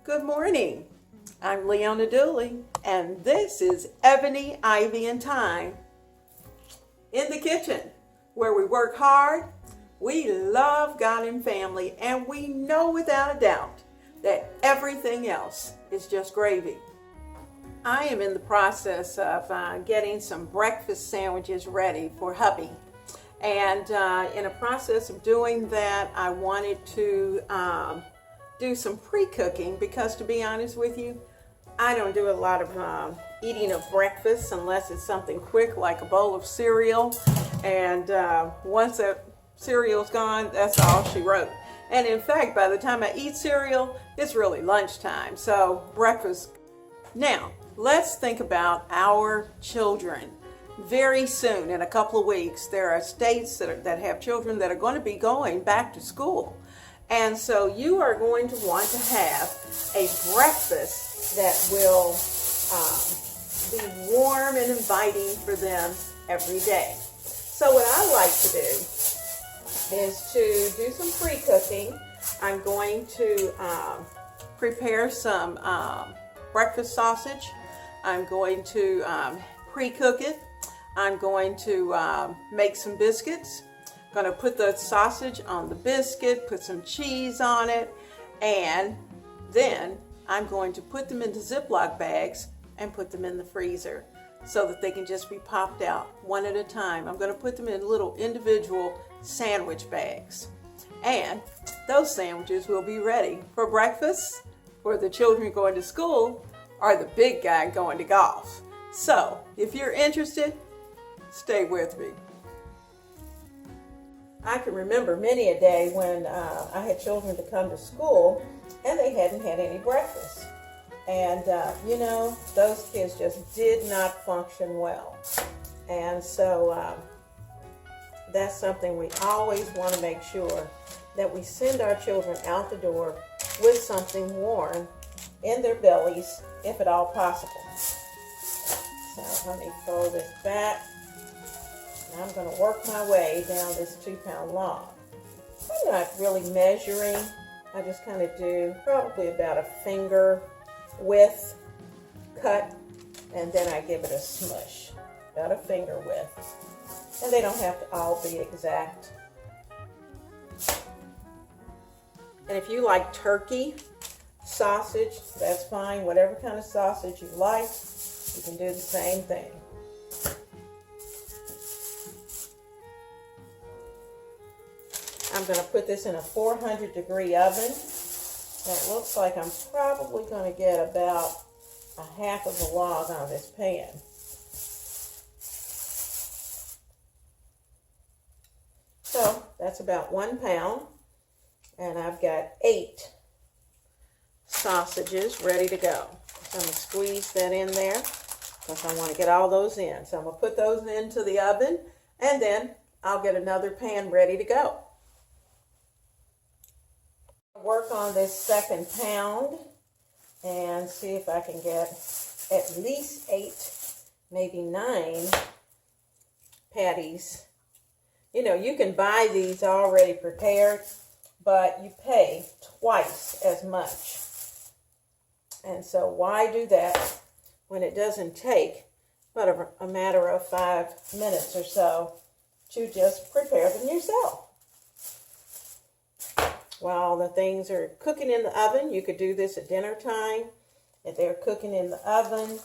Good morning. I'm Leona Dooley, and this is Ebony, Ivy, and Thyme in the kitchen, where we work hard, we love God and family, and we know without a doubt that everything else is just gravy. I am in the process of getting some breakfast sandwiches ready for hubby. And in a process of doing that, I wanted to do some pre-cooking because, to be honest with you, I don't do a lot of eating of breakfast unless it's something quick like a bowl of cereal. And once that cereal's gone, that's all she wrote. And in fact, by the time I eat cereal, it's really lunchtime. So breakfast. Now, let's think about our children. Very soon, in a couple of weeks, there are states that have children that are going to be going back to school. And so you are going to want to have a breakfast that will be warm and inviting for them every day. So what I like to do is to do some pre-cooking. I'm going to prepare some breakfast sausage. I'm going to pre-cook it. I'm going to make some biscuits. Going to put the sausage on the biscuit, put some cheese on it, and then I'm going to put them into Ziploc bags and put them in the freezer so that they can just be popped out one at a time. I'm going to put them in little individual sandwich bags. And those sandwiches will be ready for breakfast, for the children going to school, or the big guy going to golf. So if you're interested, stay with me. I can remember many a day when I had children to come to school and they hadn't had any breakfast. And, those kids just did not function well. And so that's something we always want to make sure that we send our children out the door with something warm in their bellies, if at all possible. So let me fold this back. I'm going to work my way down this 2-pound log. I'm not really measuring. I just kind of do probably about a finger width cut, and then I give it a smush, about a finger width. And they don't have to all be exact. And if you like turkey sausage, that's fine. Whatever kind of sausage you like, you can do the same thing. I'm going to put this in a 400-degree oven. And it looks like I'm probably going to get about a half of a log on this pan. So that's about 1 pound. And I've got 8 sausages ready to go. So I'm going to squeeze that in there because I want to get all those in. So I'm going to put those into the oven, and then I'll get another pan ready to go. Work on this 2nd pound and see if I can get at least 8, maybe 9 patties. You can buy these already prepared, but you pay twice as much. And so why do that when it doesn't take but a matter of 5 minutes or so to just prepare them yourself? While the things are cooking in the oven, you could do this at dinner time. If they're cooking in the oven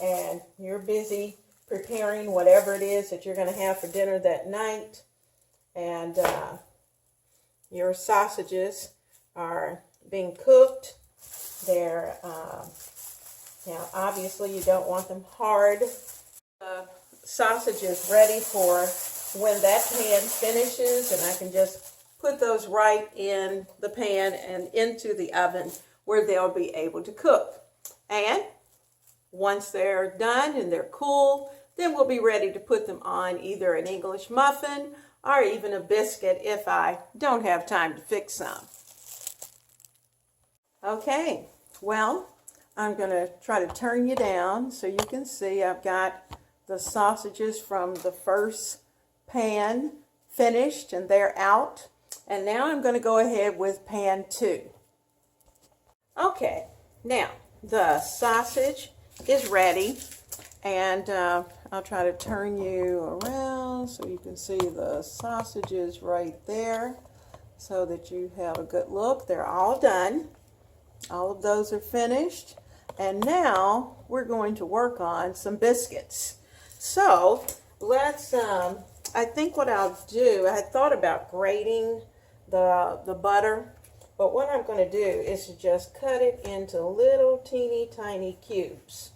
and you're busy preparing whatever it is that you're going to have for dinner that night, and your sausages are being cooked, they're, obviously you don't want them hard. The sausage is ready for when that pan finishes, and I can just put those right in the pan and into the oven where they'll be able to cook. And once they're done and they're cool, then we'll be ready to put them on either an English muffin or even a biscuit if I don't have time to fix some. Okay, well, I'm going to try to turn you down so you can see I've got the sausages from the first pan finished and they're out. And now I'm going to go ahead with pan 2. Okay, now the sausage is ready, and I'll try to turn you around so you can see the sausages right there so that you have a good look. They're all done. All of those are finished. And now we're going to work on some biscuits. So let's, I think what I'll do, I had thought about grating the butter, but what I'm going to do is to just cut it into little teeny tiny cubes.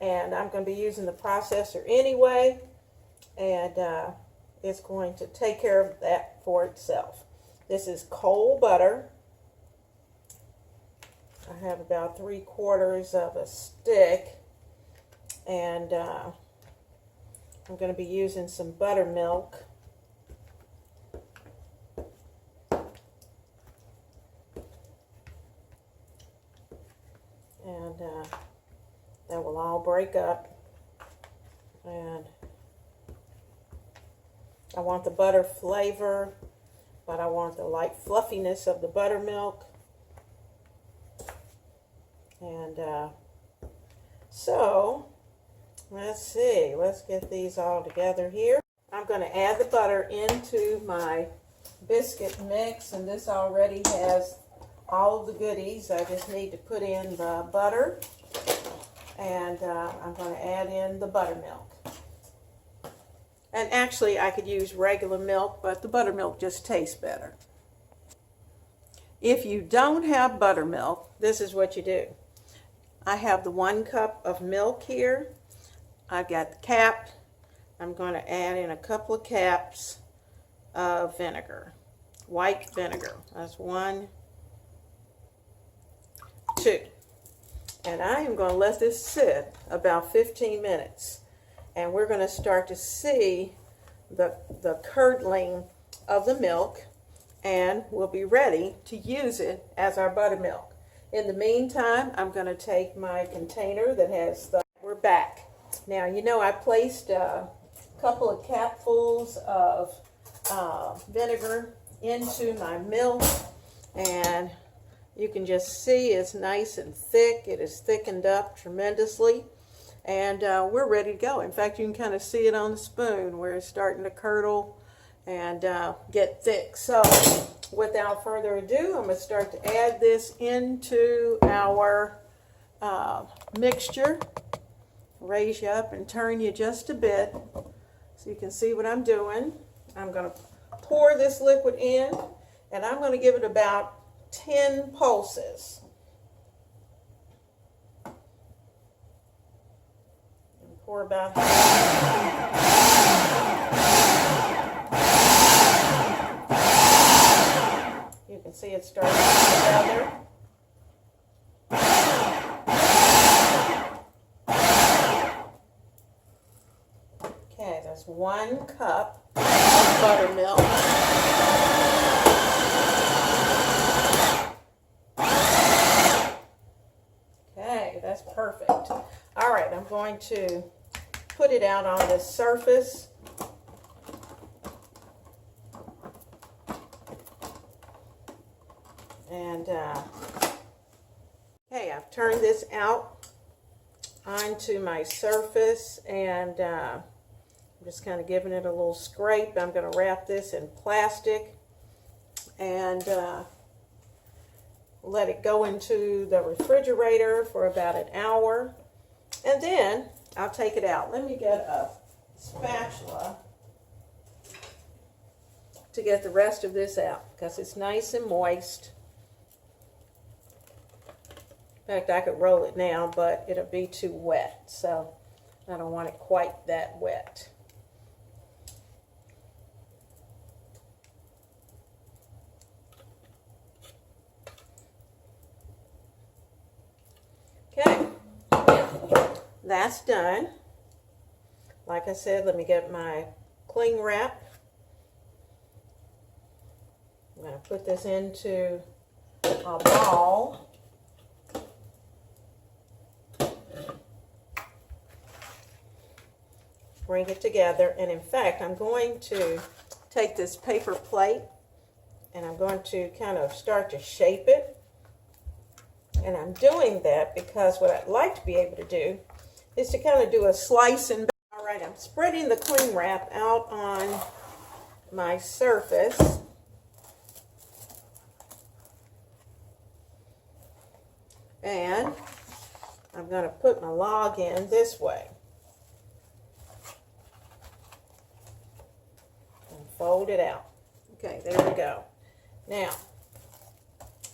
And I'm going to be using the processor anyway, and it's going to take care of that for itself. This is cold butter. I have about 3/4 of a stick, and I'm going to be using some buttermilk. And that will all break up. And I want the butter flavor, but I want the light fluffiness of the buttermilk. And so, let's see. Let's get these all together here. I'm going to add the butter into my biscuit mix, and this already has all of the goodies. I just need to put in the butter, and I'm going to add in the buttermilk. And actually, I could use regular milk, but the buttermilk just tastes better. If you don't have buttermilk, this is what you do. I have the 1 cup of milk here. I've got the cap. I'm going to add in a couple of caps of vinegar, white vinegar. That's 1, 2. And I am going to let this sit about 15 minutes. And we're going to start to see the curdling of the milk, and we'll be ready to use it as our buttermilk. In the meantime, I'm going to take my container that has the... We're back. Now, you know, I placed a couple of capfuls of vinegar into my milk, and you can just see it's nice and thick. It is thickened up tremendously, and we're ready to go. In fact, you can kind of see it on the spoon where it's starting to curdle and get thick. So without further ado, I'm going to start to add this into our mixture. Raise you up and turn you just a bit so you can see what I'm doing. I'm going to pour this liquid in, and I'm going to give it about 10 pulses. And pour about you can see it starting to gather. Okay, that's 1 cup of buttermilk. Okay, that's perfect. All right, I'm going to put it out on this surface. And okay, I've turned this out onto my surface, and I'm just kind of giving it a little scrape. I'm going to wrap this in plastic and let it go into the refrigerator for about an hour, and then I'll take it out. Let me get a spatula to get the rest of this out because it's nice and moist. In fact, I could roll it now, but it'll be too wet, so I don't want it quite that wet. Okay, that's done. Like I said, let me get my cling wrap. I'm going to put this into a ball. Bring it together, and in fact, I'm going to take this paper plate and I'm going to kind of start to shape it. And I'm doing that because what I'd like to be able to do is to kind of do a slice and bake. All right, I'm spreading the cling wrap out on my surface. And I'm going to put my log in this way. And fold it out. Okay, there we go. Now,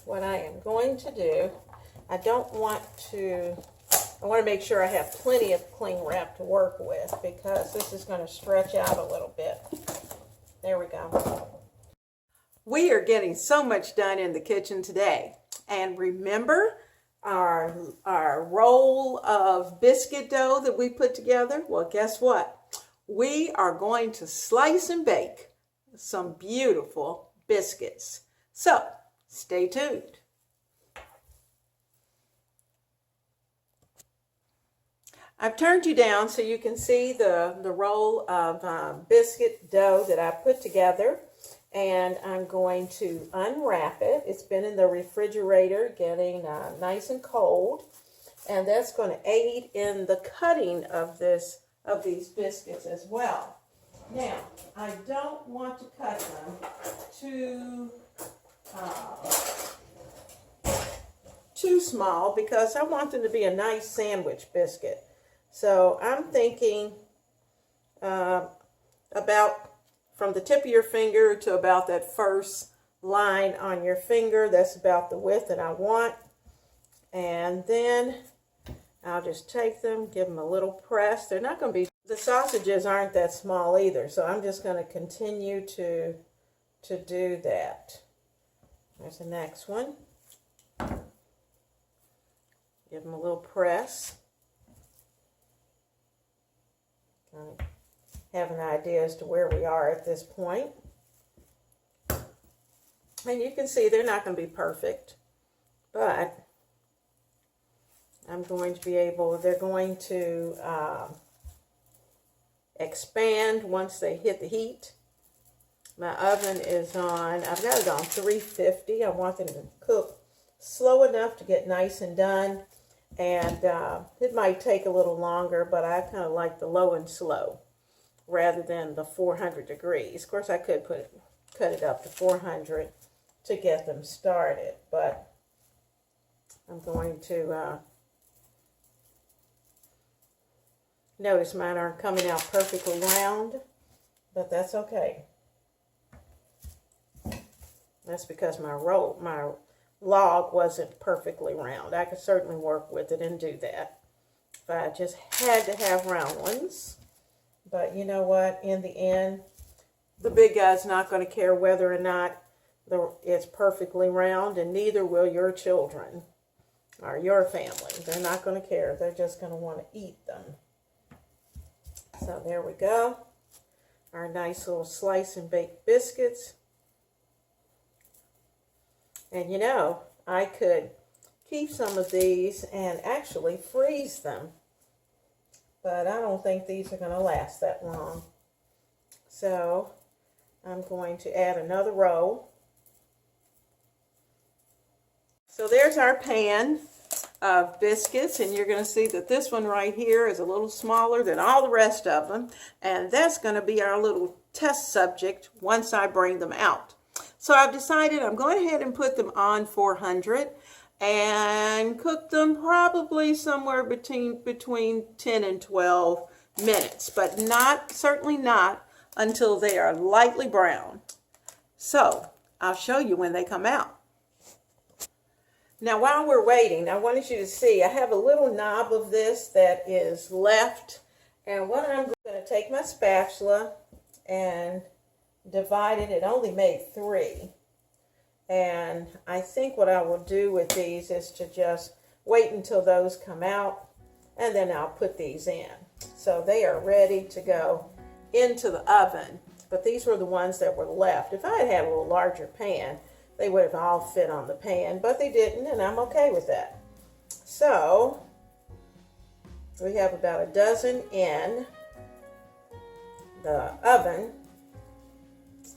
what I am going to do, I want to make sure I have plenty of cling wrap to work with because this is going to stretch out a little bit. There we go. We are getting so much done in the kitchen today. And remember our roll of biscuit dough that we put together? Well, guess what? We are going to slice and bake some beautiful biscuits. So, stay tuned. I've turned you down so you can see the roll of biscuit dough that I put together. And I'm going to unwrap it. It's been in the refrigerator getting nice and cold. And that's going to aid in the cutting of these biscuits as well. Now, I don't want to cut them too small because I want them to be a nice sandwich biscuit. So I'm thinking about from the tip of your finger to about that first line on your finger. That's about the width that I want. And then I'll just take them, give them a little press. They're not going to be, the sausages aren't that small either, so I'm just going to continue to do that. There's the next one. Give them a little press. Kind of have an idea as to where we are at this point. And you can see they're not going to be perfect, but I'm going to be able, they're going to expand once they hit the heat. My oven is on, I've got it on 350. I want them to cook slow enough to get nice and done. And it might take a little longer, but I kind of like the low and slow rather than the 400 degrees. Of course, I could cut it up to 400 to get them started, but I'm going to notice mine aren't coming out perfectly round, but that's okay. That's because my log wasn't perfectly round. I could certainly work with it and do that, but I just had to have round ones. But you know what? In the end, the big guy's not going to care whether or not it's perfectly round, and neither will your children or your family. They're not going to care. They're just going to want to eat them. So there we go. Our nice little slice and bake biscuits. And you know, I could keep some of these and actually freeze them. But I don't think these are going to last that long. So I'm going to add another row. So there's our pan of biscuits, and you're going to see that this one right here is a little smaller than all the rest of them, and that's going to be our little test subject once I bring them out. So I've decided I'm going ahead and put them on 400 and cook them probably somewhere between 10 and 12 minutes, but certainly not until they are lightly brown. So I'll show you when they come out. Now, while we're waiting, I wanted you to see I have a little knob of this that is left. And what I'm going to take my spatula and divide it. It only made 3. And I think what I will do with these is to just wait until those come out. And then I'll put these in. So they are ready to go into the oven. But these were the ones that were left. If I had had a little larger pan, they would have all fit on the pan, but they didn't, and I'm okay with that. So we have about a dozen in the oven,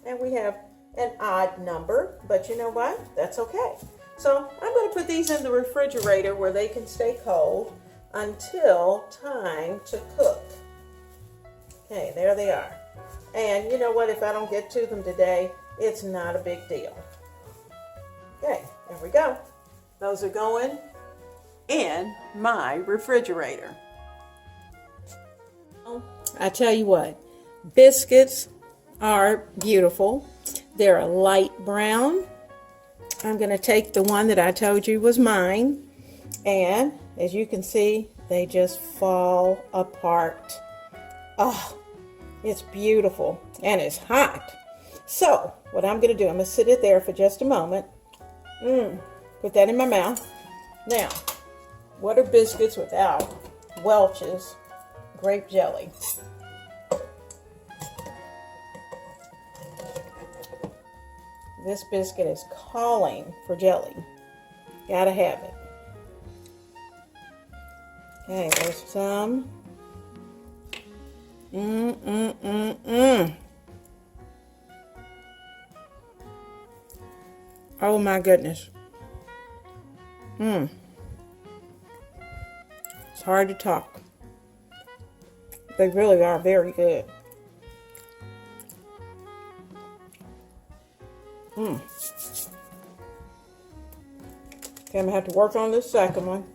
and we have an odd number, but you know what? That's okay. So I'm going to put these in the refrigerator where they can stay cold until time to cook. Okay, there they are. And you know what? If I don't get to them today, it's not a big deal. Okay, there we go. Those are going in my refrigerator. I tell you what, biscuits are beautiful. They're a light brown. I'm going to take the one that I told you was mine. And as you can see, they just fall apart. Oh, it's beautiful and it's hot. So what I'm going to do, I'm going to sit it there for just a moment. Put that in my mouth. Now, what are biscuits without Welch's grape jelly? This biscuit is calling for jelly. Gotta have it. Okay, there's some. Oh my goodness. It's hard to talk. They really are very good. Okay, I'm gonna have to work on this second one.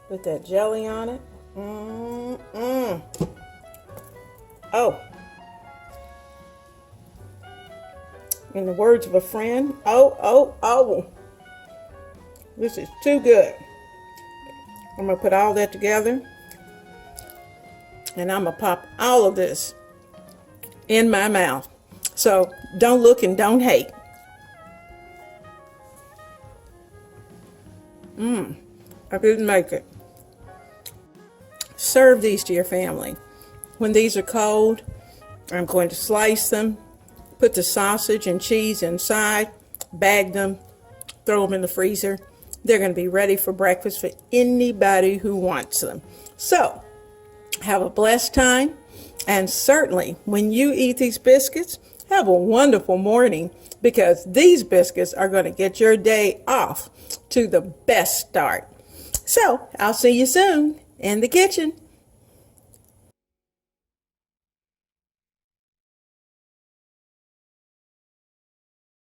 Put that jelly on it. Oh. In the words of a friend, oh. This is too good. I'm going to put all that together. And I'm going to pop all of this in my mouth. So don't look and don't hate. I didn't make it. Serve these to your family. When these are cold, I'm going to slice them, put the sausage and cheese inside, bag them, throw them in the freezer. They're going to be ready for breakfast for anybody who wants them. So, have a blessed time. And certainly, when you eat these biscuits, have a wonderful morning, because these biscuits are going to get your day off to the best start. So, I'll see you soon in the kitchen.